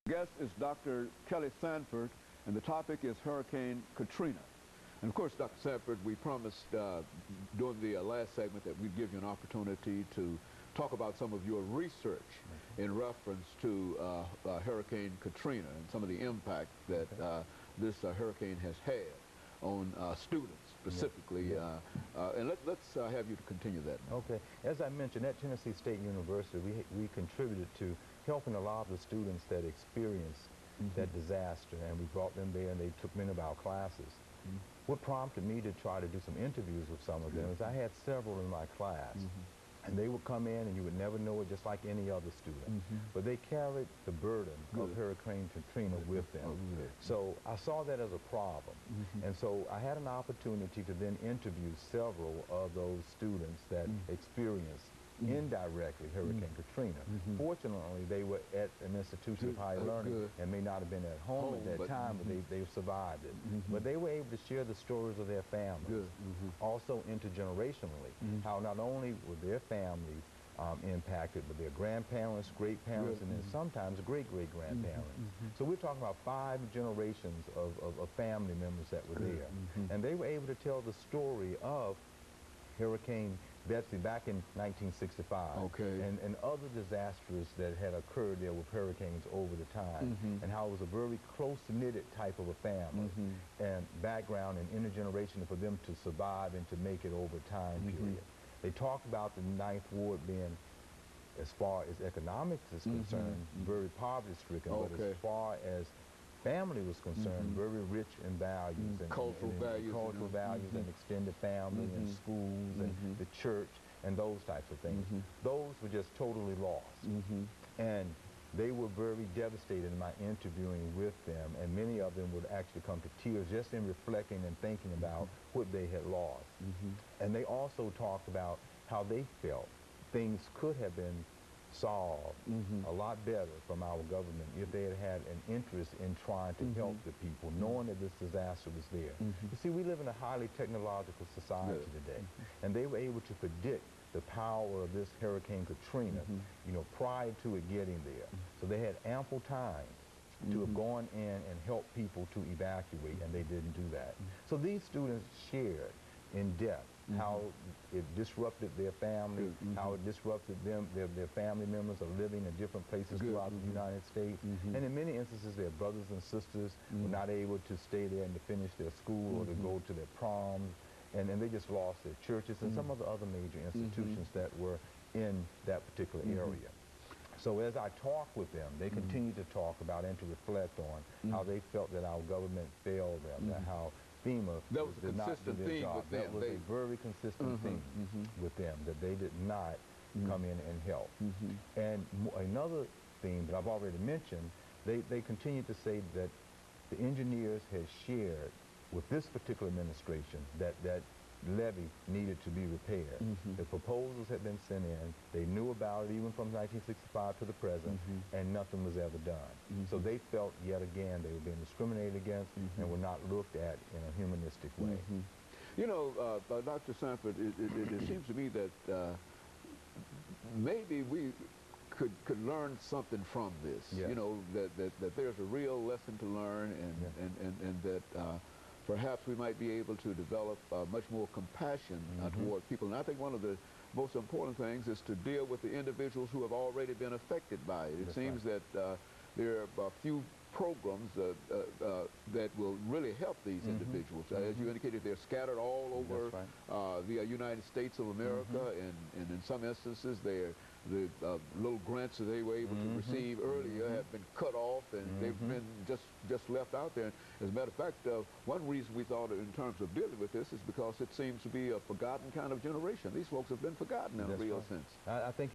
Guest is Dr. KSanford3, and the topic is Hurricane Katrina. And of course, Dr. Sanford, we promised during the last segment that we'd give you an opportunity to talk about some of your research in reference to Hurricane Katrina and some of the impact that this hurricane has had on students specifically. And let's have you to continue that now. Okay. As I mentioned, at Tennessee State University, we contributed to helping a lot of the students that experienced that disaster, and we brought them there and they took many of our classes. What prompted me to try to do some interviews with some of them is I had several in my class. And they would come in and you would never know it, just like any other student. But they carried the burden of Hurricane Katrina with them. So I saw that as a problem. And so I had an opportunity to then interview several of those students that experienced indirectly Hurricane Katrina. Fortunately, they were at an institution of higher learning and may not have been at home at that time, but they survived it. But they were able to share the stories of their families. Also intergenerationally, how not only were their families impacted, but their grandparents, great-parents, and then sometimes great-great-grandparents. So we're talking about 5 generations of family members that were there. And they were able to tell the story of Hurricane Betsy back in 1965, and other disasters that had occurred there with hurricanes over the time, and how it was a very close-knitted type of a family and background and intergenerational for them to survive and to make it over time period. They talked about the Ninth Ward being, as far as economics is concerned, very poverty-stricken, but as far as family was concerned, very rich in values and cultural values and extended family and schools and the church and those types of things. Those were just totally lost. And they were very devastated in my interviewing with them, and many of them would actually come to tears just in reflecting and thinking about what they had lost. And they also talked about how they felt things could have been solved a lot better from our government if they had had an interest in trying to help the people, knowing that this disaster was there. You see, we live in a highly technological society today, and they were able to predict the power of this Hurricane Katrina, you know, prior to it getting there. So they had ample time to have gone in and helped people to evacuate, and they didn't do that. So these students shared in depth how it disrupted their family, how it disrupted them, their family members are living in different places throughout the United States. And in many instances, their brothers and sisters were not able to stay there and to finish their school or to go to their proms. And they just lost their churches and some of the other major institutions that were in that particular area. So as I talked with them, they continued to talk about and to reflect on how they felt that our government failed them, that how FEMA did not do their job. That was a very consistent theme with them, that they did not come in and help. And another theme that I've already mentioned, they continued to say that the engineers had shared with this particular administration that levee needed to be repaired. The proposals had been sent in. They knew about it even from 1965 to the present, and nothing was ever done. So they felt yet again they were being discriminated against and were not looked at in a humanistic way. You know, Dr. Sanford, it seems to me that maybe we could learn something from this. You know, that there's a real lesson to learn, and that perhaps we might be able to develop much more compassion toward people. And I think one of the most important things is to deal with the individuals who have already been affected by it. It seems that there are a few programs that will really help these individuals. As you indicated, they're scattered all over the United States of America, and in some instances, the little grants that they were able to receive earlier have been cut off, and they've been just left out there. As a matter of fact, one reason we thought in terms of dealing with this is because it seems to be a forgotten kind of generation. These folks have been forgotten in a real sense. I think